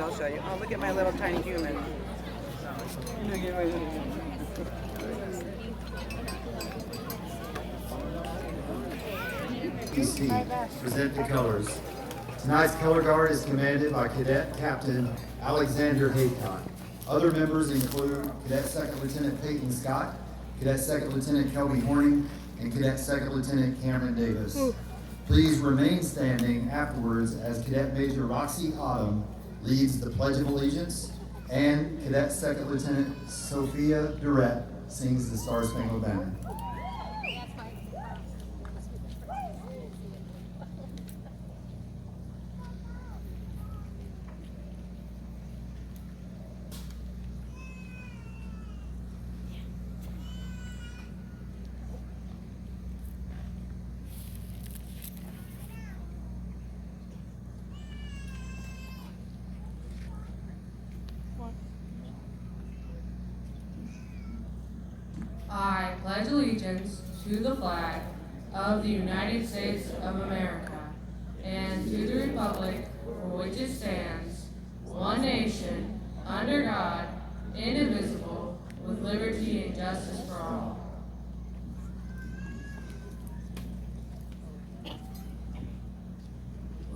I'll show you. Oh, look at my little tiny human. Present the colors. Tonight's color guard is commanded by Cadet Captain Alexander Haycock. Other members include Cadet Second Lieutenant Peyton Scott, Cadet Second Lieutenant Kelby Horning, and Cadet Second Lieutenant Cameron Davis. Please remain standing afterwards as Cadet Major Roxy Autumn leads the Pledge of Allegiance, and Cadet Second Lieutenant Sophia Durrett sings the Star Spangled Banner. I pledge allegiance to the flag of the United States of America and to the republic for which it stands, one nation, under God, indivisible, with liberty and justice for all.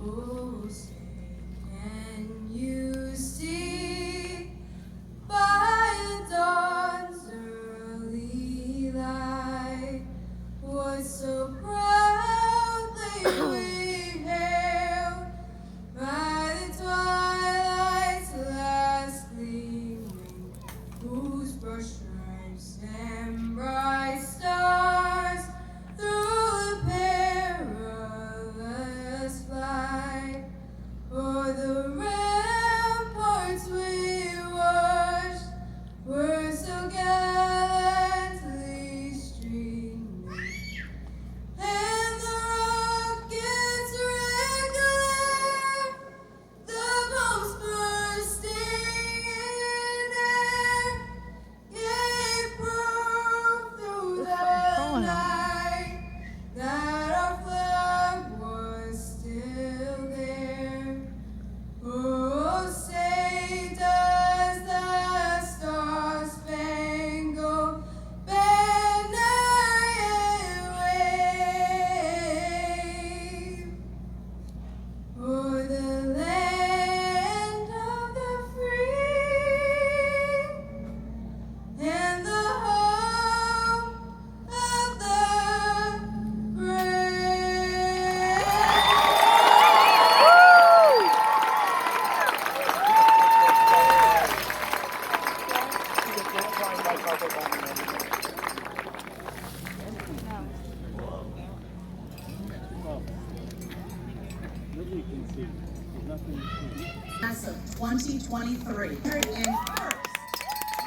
Oh, say, can you see by the dawn's early light what so proudly we hailed by the twilight's last gleaming, whose brush stripes and bright stars through the perilous flight o'er the ramparts we watched were so gallantly streaming, and the rockets regular, the bombs bursting in air, gave proof through the night that our flag was still there. Oh, say does the Star-Spangled Banner yet wave o'er the land of the free and the home of the brave. Class of 2023. And first,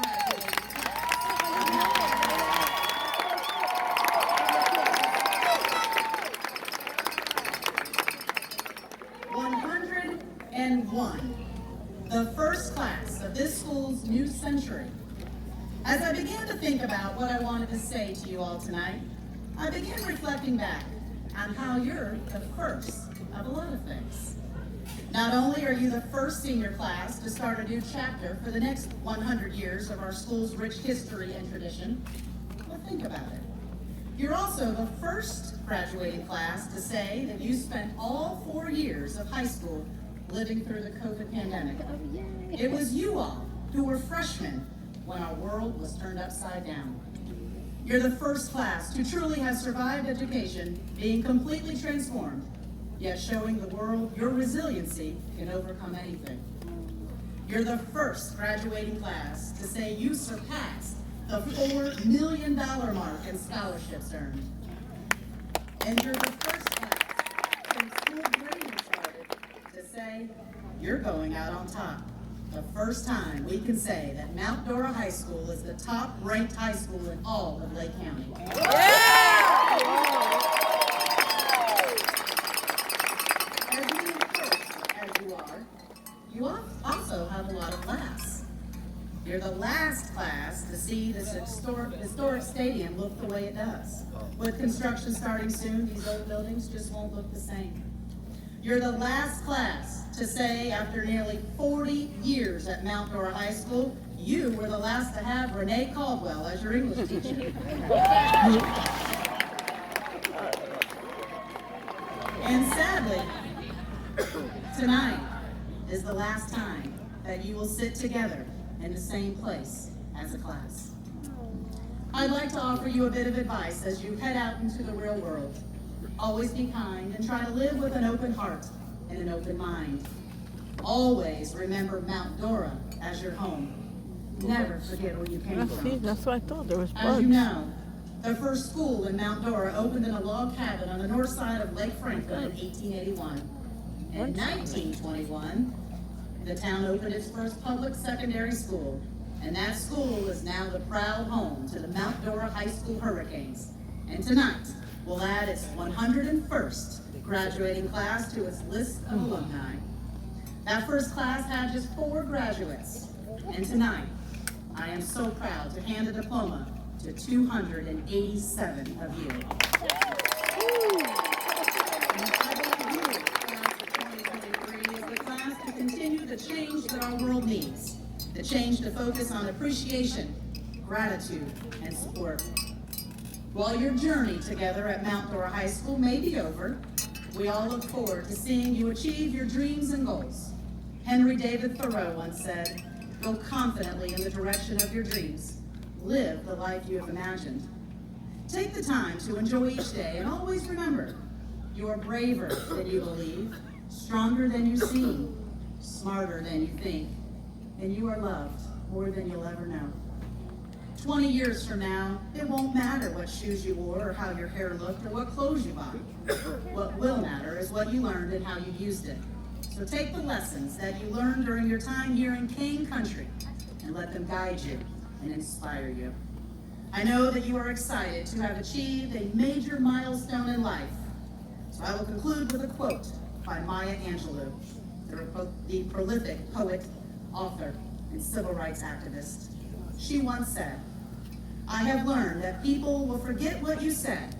graduating class. 101, the first class of this school's new century. As I began to think about what I wanted to say to you all tonight, I began reflecting back on how you're the first of a lot of things. Not only are you the first senior class to start a new chapter for the next 100 years of our school's rich history and tradition, but think about it. You're also the first graduating class to say that you spent all 4 years of high school living through the COVID pandemic. It was you all who were freshmen when our world was turned upside down. You're the first class to truly have survived education being completely transformed, yet showing the world your resiliency can overcome anything. You're the first graduating class to say you surpassed the $4 million mark in scholarships earned. And you're the first class since school grading started to say you're going out on top. The first time we can say that Mount Dora High School is the top-ranked high school in all of Lake County. As many first as you also have a lot of laughs. You're the last class to see this historic stadium look the way it does. With construction starting soon, these old buildings just won't look the same. You're the last class to say, after nearly 40 years at Mount Dora High School, you were the last to have Renee Caldwell as your English teacher. And sadly, tonight is the last time that you will sit together in the same place as a class. I'd like to offer you a bit of advice as you head out into the real world. Always be kind and try to live with an open heart and an open mind. Always remember Mount Dora as your home. Never forget where you came from. That's what I thought. There was bugs. As you know, the first school in Mount Dora opened in a log cabin on the north side of Lake Franklin in 1881. In 1921, the town opened its first public secondary school, and that school is now the proud home to the Mount Dora High School Hurricanes. And tonight, we'll add its 101st graduating class to its list of alumni. That first class had just 4 graduates, and tonight, I am so proud to hand a diploma to 287 of you. And I believe you, class of 2023, is the class to continue the change that our world needs, the change to focus on appreciation, gratitude, and support. While your journey together at Mount Dora High School may be over, we all look forward to seeing you achieve your dreams and goals. Henry David Thoreau once said, "Go confidently in the direction of your dreams. Live the life you have imagined." Take the time to enjoy each day and always remember, you are braver than you believe, stronger than you seem, smarter than you think, and you are loved more than you'll ever know. 20 years from now, it won't matter what shoes you wore or how your hair looked or what clothes you bought. What will matter is what you learned and how you used it. So take the lessons that you learned during your time here in Kane Country and let them guide you and inspire you. I know that you are excited to have achieved a major milestone in life. So I will conclude with a quote by Maya Angelou, the prolific poet, author, and civil rights activist. She once said, "I have learned that people will forget what you said,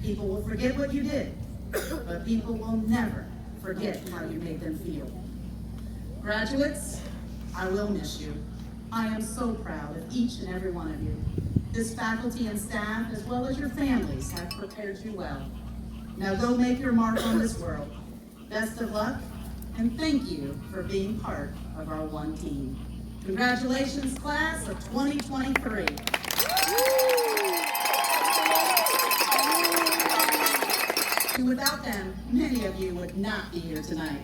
people will forget what you did, but people will never forget how you made them feel." Graduates, I will miss you. I am so proud of each and every one of you. This faculty and staff, as well as your families, have prepared you well. Now go make your mark on this world. Best of luck, and thank you for being part of our one team. Congratulations, class of 2023. Without them, many of you would not be here tonight.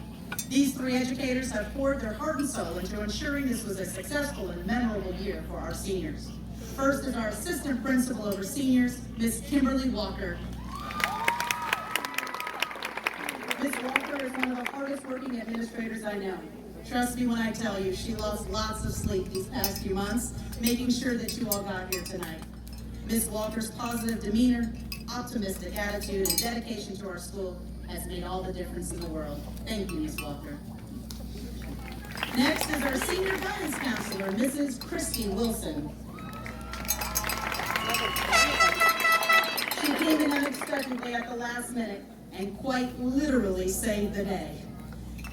These 3 educators have poured their heart and soul into ensuring this was a successful and memorable year for our seniors. First is our assistant principal over seniors, Miss Kimberly Walker. Ms. Walker is one of the hardest working administrators I know. Trust me when I tell you, she lost lots of sleep these past few months, making sure that you all got here tonight. Ms. Walker's positive demeanor, optimistic attitude, and dedication to our school has made all the difference in the world. Thank you, Ms. Walker. Next is our senior guidance counselor, Mrs. Christy Wilson. She came in unexpectedly at the last minute and quite literally saved the day.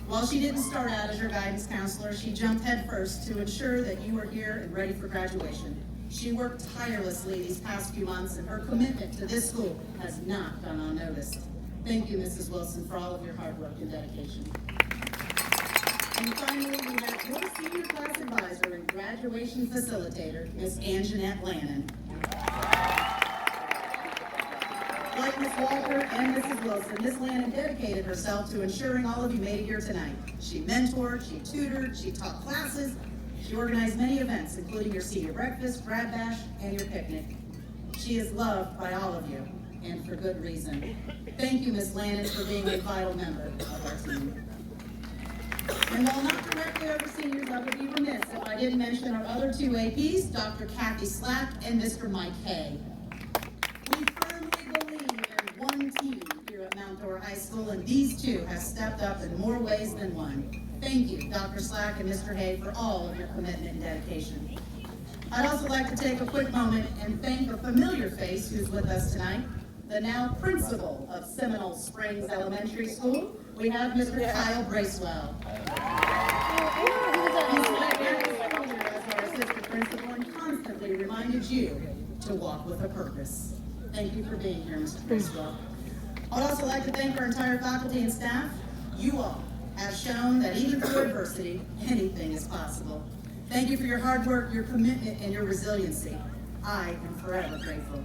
While she didn't start out as your guidance counselor, she jumped headfirst to ensure that you were here and ready for graduation. She worked tirelessly these past few months, and her commitment to this school has not gone unnoticed. Thank you, Mrs. Wilson, for all of your hard work and dedication. And finally, we have your senior class advisor and graduation facilitator, Miss Anjanette Lannon. Like Miss Walker and Mrs. Wilson, Miss Lannon dedicated herself to ensuring all of you made it here tonight. She mentored, she tutored, she taught classes, she organized many events, including your senior breakfast, grad bash, and your picnic. She is loved by all of you, and for good reason. Thank you, Miss Lannon, for being a vital member of our team. And while not directly over seniors, I would be remiss if I didn't mention our other two APs, Dr. Kathy Slack and Mr. Mike Hay. We firmly believe in one team here at Mount Dora High School, and these two have stepped up in more ways than one. Thank you, Dr. Slack and Mr. Hay, for all of your commitment and dedication. I'd also like to take a quick moment and thank a familiar face who's with us tonight, the now principal of Seminole Springs Elementary School. We have Mr. Kyle Bracewell. He's right here as our assistant principal and constantly reminded you to walk with a purpose. Thank you for being here, Mr. Bracewell. I'd also like to thank our entire faculty and staff. You all have shown that even through adversity, anything is possible. Thank you for your hard work, your commitment, and your resiliency. I am forever grateful.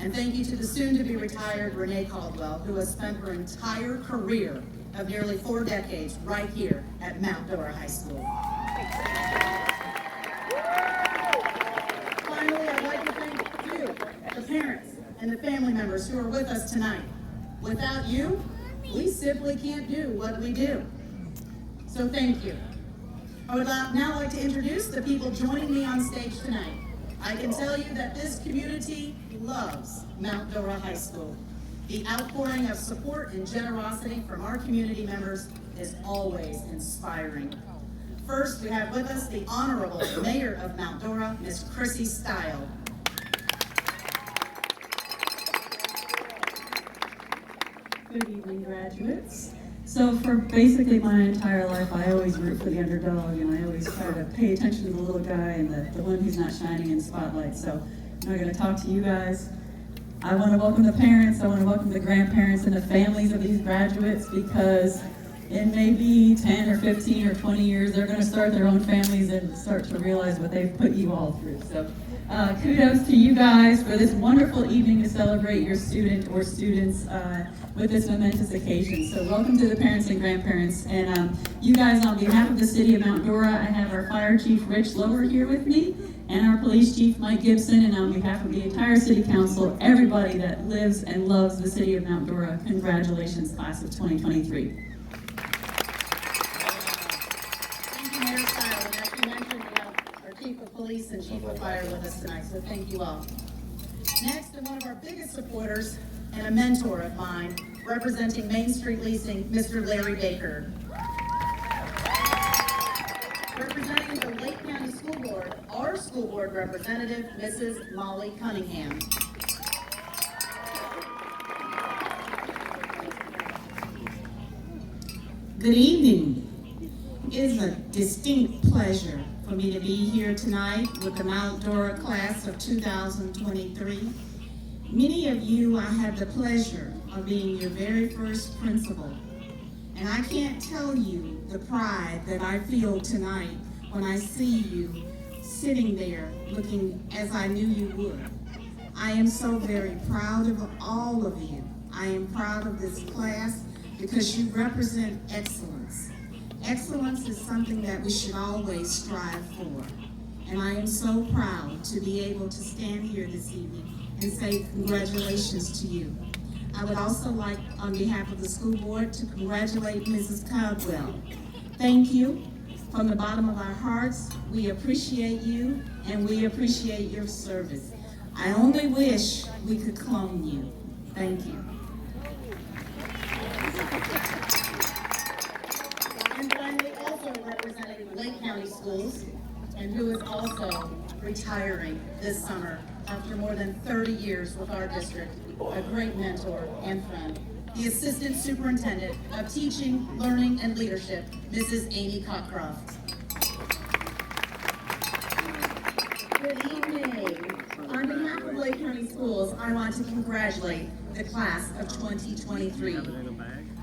And thank you to the soon-to-be retired Renee Caldwell, who has spent her entire career of nearly 4 decades right here at Mount Dora High School. Finally, I'd like to thank you, the parents and the family members who are with us tonight. Without you, we simply can't do what we do. So thank you. I would now like to introduce the people joining me on stage tonight. I can tell you that this community loves Mount Dora High School. The outpouring of support and generosity from our community members is always inspiring. First, we have with us the Honorable Mayor of Mount Dora, Miss Chrissy Stile. Good evening, graduates. So for basically my entire life, I always root for the underdog, and I always try to pay attention to the little guy and the one who's not shining in the spotlight. So I'm not going to talk to you guys. I want to welcome the parents, I want to welcome the grandparents and the families of these graduates, because in maybe 10 or 15 or 20 years, they're going to start their own families and start to realize what they've put you all through. So kudos to you guys for this wonderful evening to celebrate your student or students with this momentous occasion. So welcome to the parents and grandparents. And you guys, on behalf of the city of Mount Dora, I have our fire chief, Rich Lower, here with me, and our police chief, Mike Gibson, and on behalf of the entire city council, everybody that lives and loves the city of Mount Dora, congratulations, class of 2023. Thank you, Mayor Stile. And as you mentioned, we have our chief of police and chief of fire with us tonight, so thank you all. Next, and one of our biggest supporters and a mentor of mine, representing Main Street Leasing, Mr. Larry Baker. Representing the Lake County School Board, our school board representative, Mrs. Molly Cunningham. Good evening. It is a distinct pleasure for me to be here tonight with the Mount Dora class of 2023. Many of you, I had the pleasure of being your very first principal. And I can't tell you the pride that I feel tonight when I see you sitting there looking as I knew you would. I am so very proud of all of you. I am proud of this class because you represent excellence. Excellence is something that we should always strive for. And I am so proud to be able to stand here this evening and say congratulations to you. I would also like, on behalf of the school board, to congratulate Mrs. Caldwell. Thank you. From the bottom of our hearts, we appreciate you and we appreciate your service. I only wish we could clone you. Thank you. And finally, also representing Lake County Schools, and who is also retiring this summer after more than 30 years with our district, a great mentor and friend, the Assistant Superintendent of Teaching, Learning, and Leadership, Mrs. Amy Cockcroft. Good evening. On behalf of Lake County Schools, I want to congratulate the class of 2023.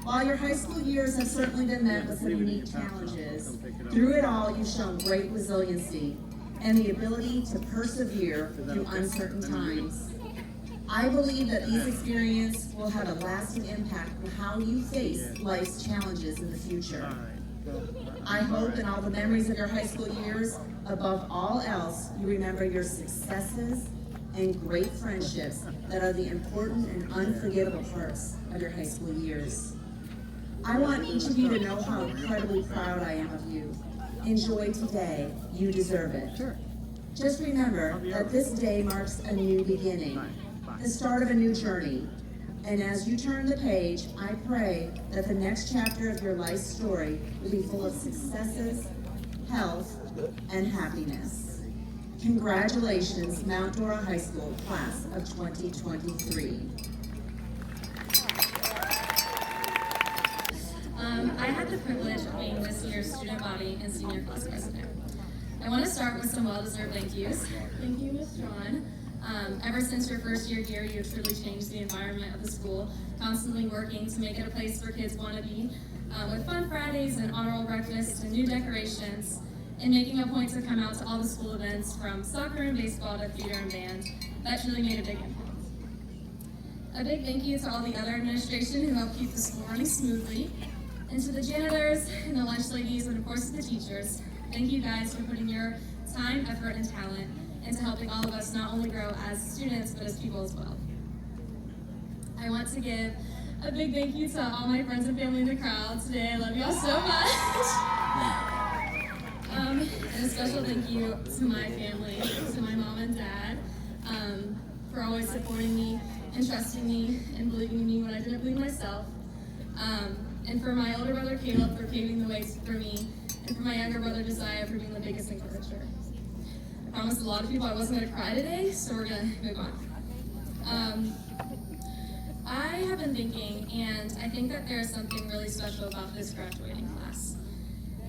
While your high school years have certainly been met with some unique challenges, through it all you've shown great resiliency and the ability to persevere through uncertain times. I believe that these experiences will have a lasting impact on how you face life's challenges in the future. I hope in all the memories of your high school years, above all else, you remember your successes and great friendships that are the important and unforgettable parts of your high school years. I want each of you to know how incredibly proud I am of you. Enjoy today, you deserve it. Just remember that this day marks a new beginning, the start of a new journey. And as you turn the page, I pray that the next chapter of your life story will be full of successes, health, and happiness. Congratulations, Mount Dora High School class of 2023. I had the privilege of being this year's student body and senior class president. I want to start with some well-deserved thank yous. Thank you, Ms. John. Ever since your first year here, you have truly changed the environment of the school, constantly working to make it a place where kids want to be, with fun Fridays and honor roll breakfast and new decorations, and making a point to come out to all the school events from soccer and baseball to theater and band. That truly made a big impact. A big thank you to all the other administration who helped keep the school running smoothly, and to the janitors and the lunch ladies and of course the teachers. Thank you guys for putting your time, effort, and talent into helping all of us not only grow as students, but as people as well. I want to give a big thank you to all my friends and family in the crowd today. I love y'all so much. And a special thank you to my family, to my mom and dad, for always supporting me and trusting me and believing in me when I didn't believe myself. And for my older brother Cayla for paving the way for me, and for my younger brother Josiah for being the biggest encourager. I promised a lot of people I wasn't going to cry today, so we're going to move on. I have been thinking, and I think that there is something really special about this graduating class.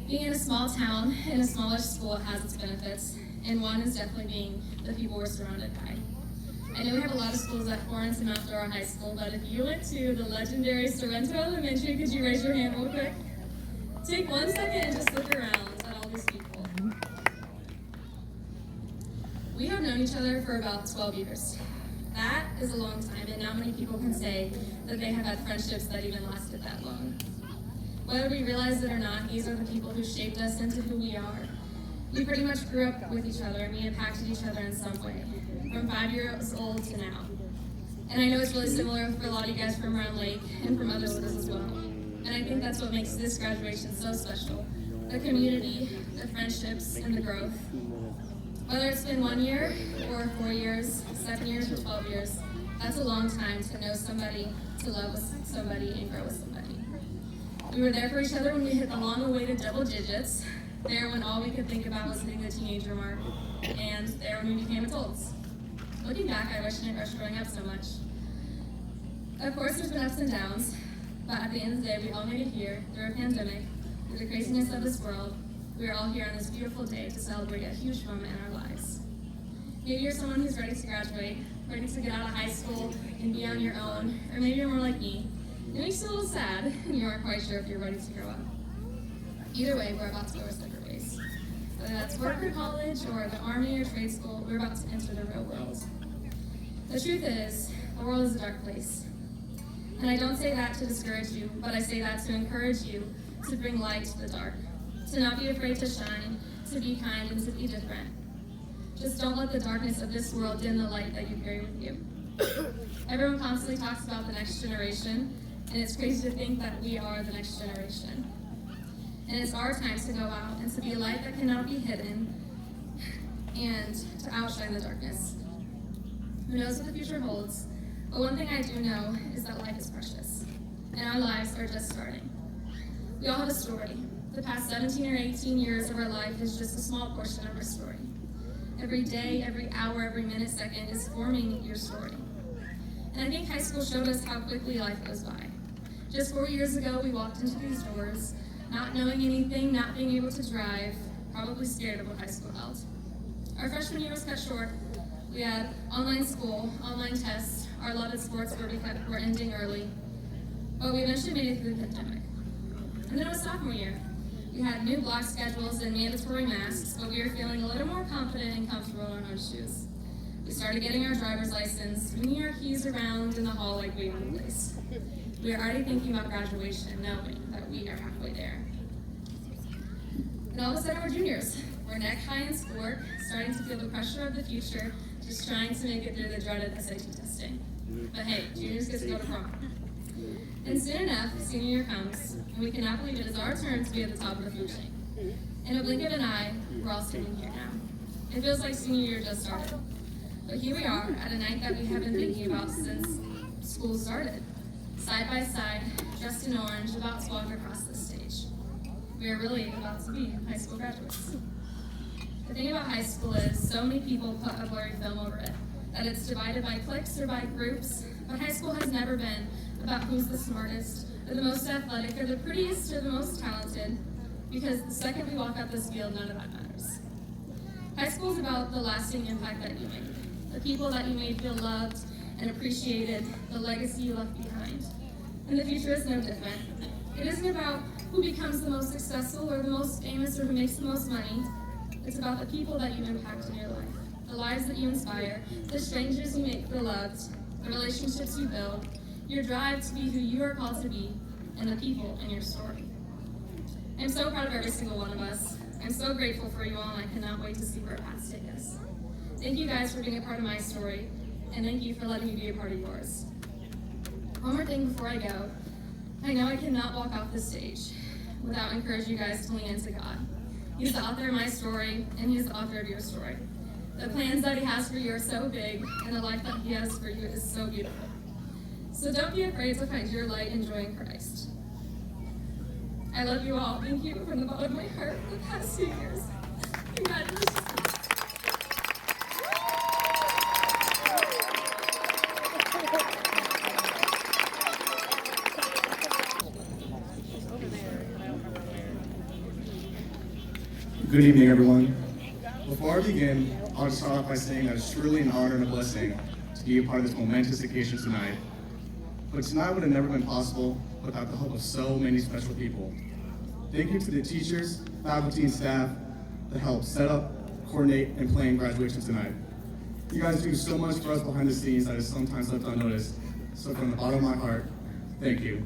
Being in a small town, in a smaller school, has its benefits, and one is definitely being the people we're surrounded by. I know we have a lot of schools that pour into Mount Dora High School, but if you went to the legendary Sorrento Elementary, could you raise your hand real quick? Take 1 second and just look around at all these people. We have known each other for about 12 years. That is a long time, and not many people can say that they have had friendships that even lasted that long. Whether we realize it or not, these are the people who shaped us into who we are. We pretty much grew up with each other, and we impacted each other in some way, from 5 years old to now. And I know it's really similar for a lot of you guys from Round Lake and from other schools as well. And I think that's what makes this graduation so special. The community, the friendships, and the growth. Whether it's been 1 year or 4 years, 7 years or 12 years, that's a long time to know somebody, to love with somebody, and grow with somebody. We were there for each other when we hit the long-awaited double digits, there when all we could think about was hitting the teenager mark, and there when we became adults. Looking back, I wish I didn't rush growing up so much. Of course, there's been ups and downs, but at the end of the day, we all made it here through a pandemic, through the craziness of this world. We are all here on this beautiful day to celebrate a huge moment in our lives. Maybe you're someone who's ready to graduate, ready to get out of high school and be on your own, or maybe you're more like me. It makes you a little sad, and you aren't quite sure if you're ready to grow up. Either way, we're about to go our separate ways. Whether that's work or college, or the army or trade school, we're about to enter the real world. The truth is, the world is a dark place. And I don't say that to discourage you, but I say that to encourage you to bring light to the dark, to not be afraid to shine, to be kind, and to be different. Just don't let the darkness of this world dim the light that you carry with you. Everyone constantly talks about the next generation, and it's crazy to think that we are the next generation. And it's our time to go out and to be a light that cannot be hidden and to outshine the darkness. Who knows what the future holds, but one thing I do know is that life is precious, and our lives are just starting. We all have a story. The past 17 or 18 years of our life is just a small portion of our story. Every day, every hour, every minute, second is forming your story. And I think high school showed us how quickly life goes by. Just 4 years ago, we walked into these doors, not knowing anything, not being able to drive, probably scared of what high school held. Our freshman year was cut short. We had online school, online tests, our loved sports were ending early, but we eventually made it through the pandemic. And then it was sophomore year. We had new block schedules and mandatory masks, but we were feeling a little more confident and comfortable in our own shoes. We started getting our driver's license, swinging our keys around in the hall like we owned the place. We are already thinking about graduation, knowing that we are halfway there. And all of a sudden we're juniors. We're neck high in schoolwork, starting to feel the pressure of the future, just trying to make it through the dreaded SAT testing. But hey, juniors get to go to prom. And soon enough, senior year comes, and we cannot believe it is our turn to be at the top of the food chain. In a blink of an eye, we're all sitting here now. It feels like senior year just started. But here we are at a night that we have been thinking about since school started. Side by side, dressed in orange, about to walk across the stage. We are really about to be high school graduates. The thing about high school is so many people put a blurry film over it, that it's divided by cliques or by groups, but high school has never been about who's the smartest, or the most athletic, or the prettiest, or the most talented, because the second we walk out this field, none of that matters. High school is about the lasting impact that you make, the people that you made feel loved and appreciated, the legacy you left behind. And the future is no different. It isn't about who becomes the most successful, or the most famous, or who makes the most money. It's about the people that you impact in your life, the lives that you inspire, the strangers you make feel loved, the relationships you build, your drive to be who you are called to be, and the people in your story. I'm so proud of every single one of us. I'm so grateful for you all, and I cannot wait to see where paths take us. Thank you guys for being a part of my story, and thank you for letting me be a part of yours. One more thing before I go. I know I cannot walk off the stage without encouraging you guys to lean into God. He's the author of my story, and He's the author of your story. The plans that He has for you are so big, and the life that He has for you is so beautiful. So don't be afraid to find your light and joy in Christ. I love you all. Thank you from the bottom of my heart for the past 2 years. Congratulations. Good evening, everyone. Before I begin, I'll just start off by saying that it's truly an honor and a blessing to be a part of this momentous occasion tonight. But tonight would have never been possible without the help of so many special people. Thank you to the teachers, faculty, and staff that helped set up, coordinate, and plan graduation tonight. You guys do so much for us behind the scenes that is sometimes left unnoticed. So from the bottom of my heart, thank you.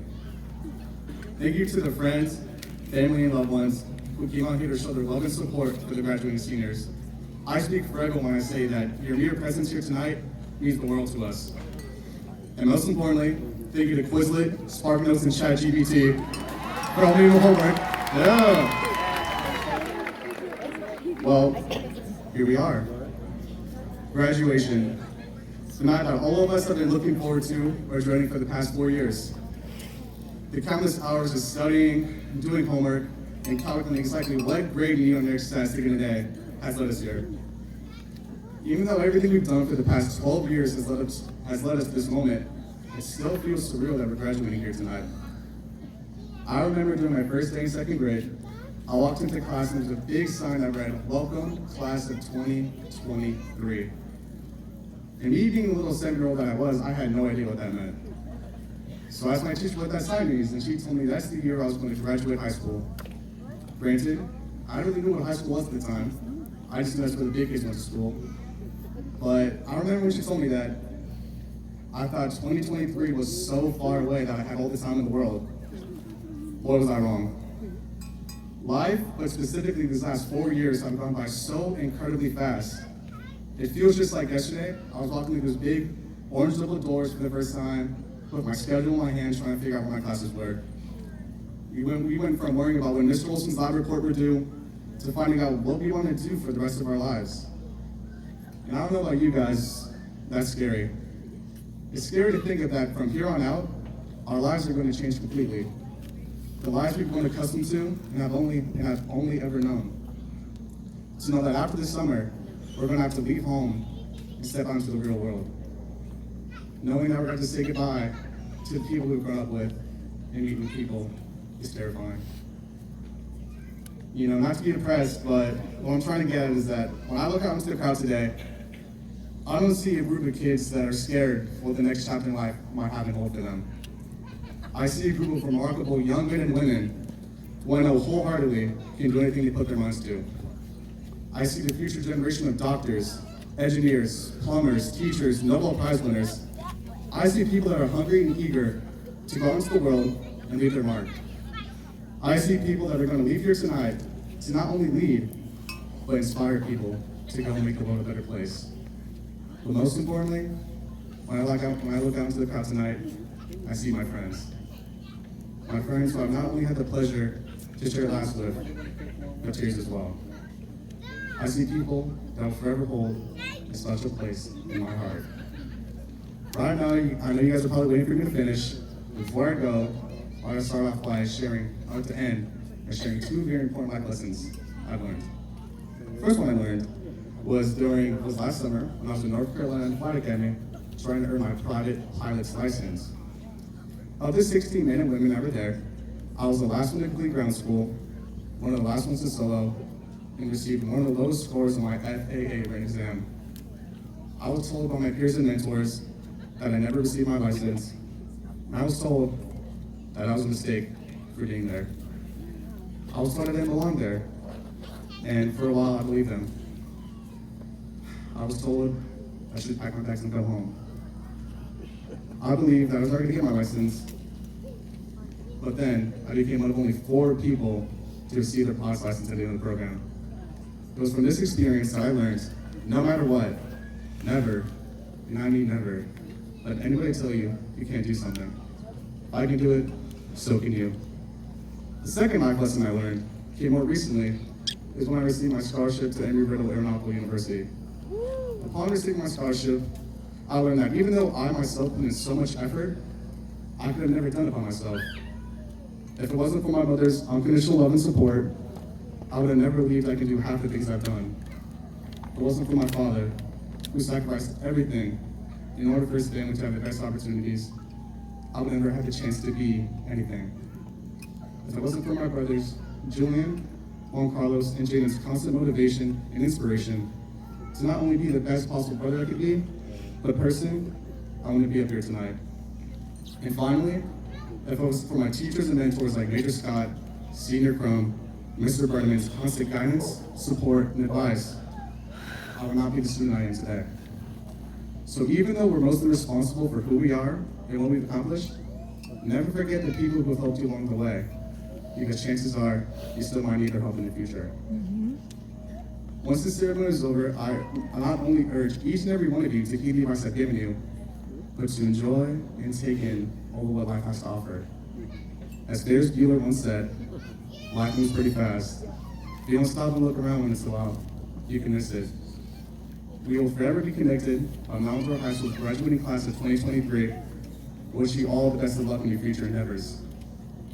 Thank you to the friends, family, and loved ones who came out here to show their love and support for the graduating seniors. I speak for everyone when I say that your mere presence here tonight means the world to us. And most importantly, thank you to Quizlet, SparkNotes, and ChatGPT for all your homework. Yeah. Well, here we are. Graduation. The night that all of us have been looking forward to or dreading for the past 4 years. The countless hours of studying, doing homework, and calculating exactly what grade you need on your test taken today has led us here. Even though everything we've done for the past 12 years has led us to this moment, it still feels surreal that we're graduating here tonight. I remember during my first day in second grade, I walked into class and there was a big sign that read, "Welcome, class of 2023. And me being the little 7-year-old that I was, I had no idea what that meant. So I asked my teacher what that sign means, and she told me that's the year I was going to graduate high school. Granted, I didn't really know what high school was at the time. I just knew that's where the big kids went to school. But I remember when she told me that, I thought 2023 was so far away that I had all the time in the world. Boy, was I wrong. Life, but specifically these last 4 years, have gone by so incredibly fast. It feels just like yesterday. I was walking through those big orange double doors for the first time, with my schedule in my hand, trying to figure out what my classes were. We went from worrying about when Mr. Olson's lab report were due, to finding out what we want to do for the rest of our lives. And I don't know about you guys, that's scary. It's scary to think of that from here on out, our lives are going to change completely. The lives we've grown accustomed to and have only ever known. To know that after this summer, we're going to have to leave home and step out into the real world. Knowing that we're going to have to say goodbye to the people we've grown up with and meet new people is terrifying. You know, not to be depressed, but what I'm trying to get at is that when I look out into the crowd today, I don't see a group of kids that are scared for what the next chapter in life might have in hold for them. I see a group of remarkable young men and women who I know wholeheartedly can do anything they put their minds to. I see the future generation of doctors, engineers, plumbers, teachers, Nobel Prize winners. I see people that are hungry and eager to go into the world and leave their mark. I see people that are going to leave here tonight to not only lead, but inspire people to go and make the world a better place. But most importantly, when I look out into the crowd tonight, I see my friends. My friends who I've not only had the pleasure to share lives with, but tears as well. I see people that will forever hold a special place in my heart. Right now, I know you guys are probably waiting for me to finish. Before I go, I want to start off by sharing, I like to end by sharing two very important life lessons I've learned. The first one I learned was last summer when I was in North Carolina Flight Academy trying to earn my private pilot's license. Of the 16 men and women that were there, I was the last one to complete ground school, one of the last ones to solo, and received one of the lowest scores on my FAA written exam. I was told by my peers and mentors that I never received my license, and I was told that I was a mistake for being there. I was told I didn't belong there, and for a while I believed them. I was told I should pack my bags and go home. I believed that I was already going to get my license, but then I became one of only 4 people to receive their pilot's license at the end of the program. It was from this experience that I learned, no matter what, never, and I mean never, let anybody tell you you can't do something. If I can do it, so can you. The second life lesson I learned came more recently is when I received my scholarship to Embry-Riddle Aeronautical University. Upon receiving my scholarship, I learned that even though I myself put in so much effort, I could have never done it by myself. If it wasn't for my mother's unconditional love and support, I would have never believed I could do half the things I've done. If it wasn't for my father, who sacrificed everything in order for his family to have the best opportunities, I would never have the chance to be anything. If it wasn't for my brothers, Julian, Juan Carlos, and Jaden's constant motivation and inspiration to not only be the best possible brother I could be, but person, I want to be up here tonight. And finally, if it was for my teachers and mentors like Major Scott, Senior Crum, Mr. Berneman's constant guidance, support, and advice, I would not be the student I am today. So even though we're mostly responsible for who we are and what we've accomplished, never forget the people who have helped you along the way, because chances are you still might need their help in the future. Once the ceremony is over, I not only urge each and every one of you to heed the advice I've given you, but to enjoy and take in all of what life has to offer. As Ferris Bueller once said, life moves pretty fast. If you don't stop and look around when it's a while, you can miss it. We will forever be connected on Mount Dora High School's graduating class of 2023. Wish you all the best of luck in your future endeavors.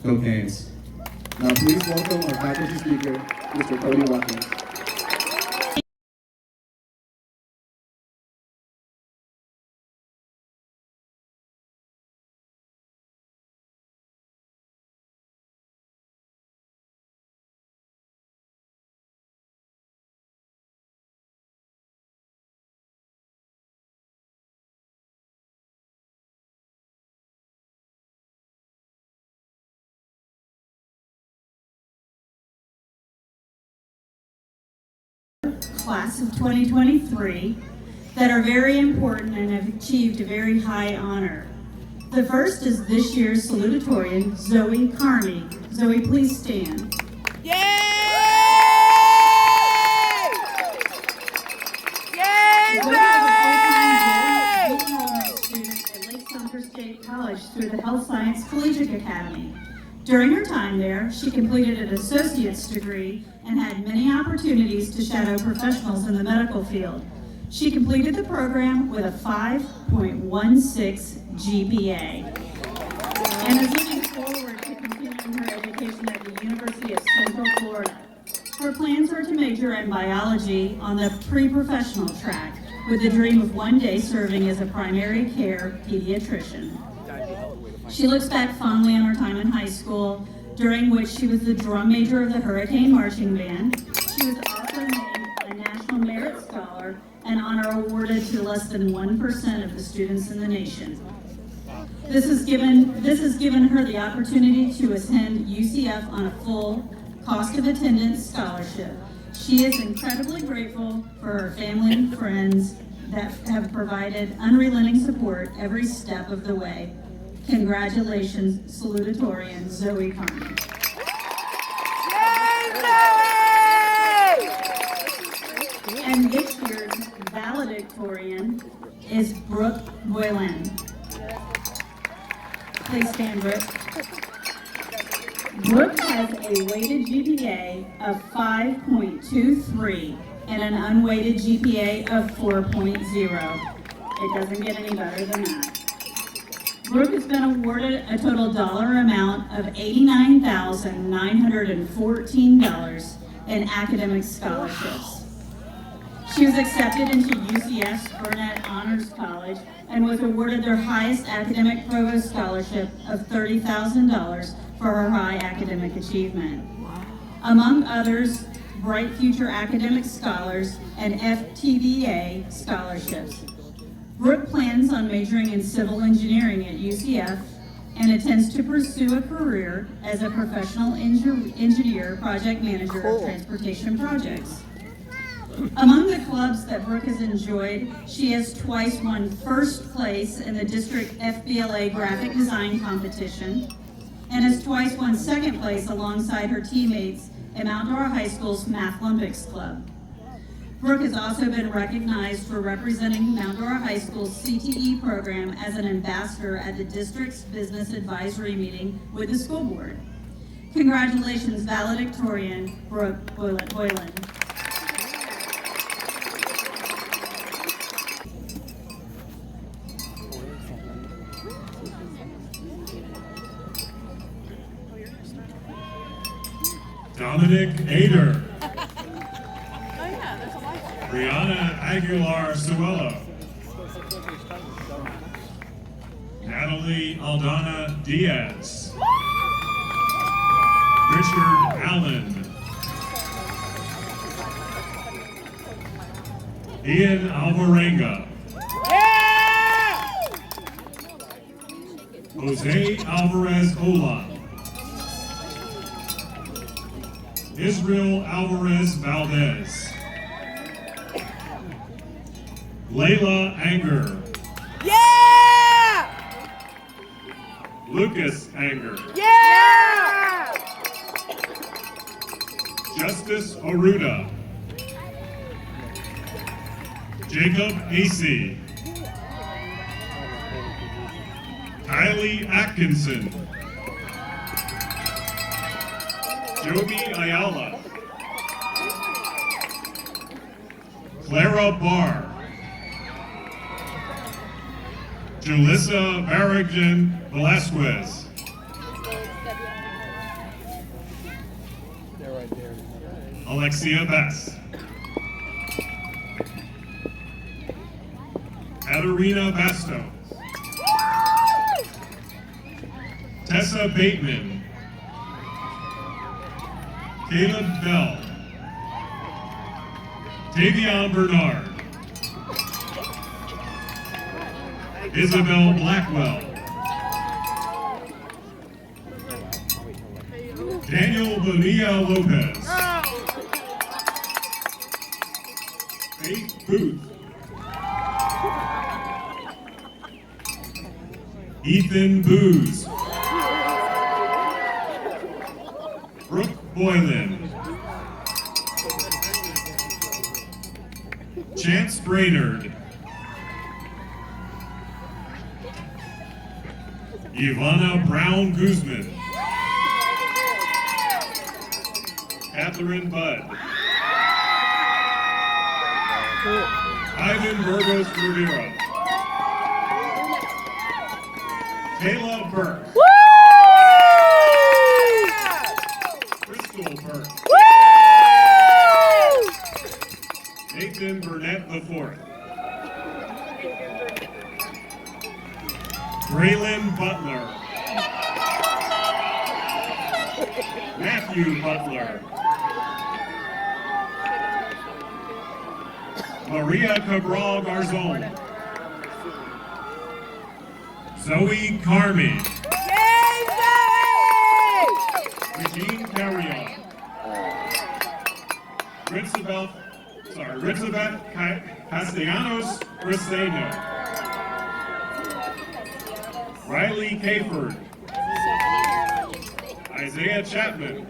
Go Canes. Now please welcome our faculty speaker, Mr. Cody Watkins. Class of 2023 that are very important and have achieved a very high honor. The first is this year's salutatorian, Zoe Carney. Zoe, please stand. Yay! Yay, Zoe! Student at Lake Sumter State College through the Health Science Collegiate Academy. During her time there, she completed an associate's degree and had many opportunities to shadow professionals in the medical field. She completed the program with a 5.16 GPA and is looking forward to continuing her education at the University of Central Florida. Her plans are to major in biology on the pre-professional track, with the dream of one day serving as a primary care pediatrician. She looks back fondly on her time in high school, during which she was the drum major of the Hurricane Marching Band. She was also named a National Merit Scholar an honor awarded to less than 1% of the students in the nation. This has given her the opportunity to attend UCF on a full cost of attendance scholarship. She is incredibly grateful for her family and friends that have provided unrelenting support every step of the way. Congratulations, salutatorian Zoe Carmen. And this year's valedictorian is Brooke Boylan. Please stand, Brooke. Brooke has a weighted GPA of 5.23 and an unweighted GPA of 4.0. It doesn't get any better than that. Brooke has been awarded a total dollar amount of $89,914 in academic scholarships. She was accepted into UCF's Burnett Honors College and was awarded their highest academic provost scholarship of $30,000 for her high academic achievement. Among others, Bright Future Academic Scholars and FTBA scholarships. Brooke plans on majoring in civil engineering at UCF and intends to pursue a career as a professional engineer project manager of transportation projects. Among the clubs that Brooke has enjoyed, she has twice won first place in the district FBLA graphic design competition and has twice won second place alongside her teammates in Mount Dora High School's Math Olympics Club. Brooke has also been recognized for representing Mount Dora High School's CTE program as an ambassador at the district's business advisory meeting with the school board. Congratulations, valedictorian Brooke Boylan. Dominic Ader. Brianna Aguilar Suelo. Natalie Aldana Diaz. Richard Allen. Ian Alvarenga. Jose Alvarez Ola. Israel Alvarez Valdez. Layla Anger. Yeah! Lucas Anger. Yeah! Justice Aruda. Jacob Acey. Kylie Atkinson. Joby Ayala. Clara Barr. Julissa Barrigan Velasquez. Alexia Bass. Katerina Basto. Tessa Bateman. Caleb Bell. Tavion Bernard. Isabel Blackwell. Daniel Bonilla Lopez. Faith Booth. Ethan Booz. Brooke Boylan. Chance Brainerd. Ivana Brown Guzman. Catherine Budd. Ivan Burgos Rivera. Cayla Burke. Crystal Burke. Nathan Burnett IV. Braylon Butler. Matthew Butler. Maria Cabral Garzon. Zoe Carmi. Eugene Carrion. Ritzabeth Castellanos Briseño. Riley Cayford. Isaiah Chapman.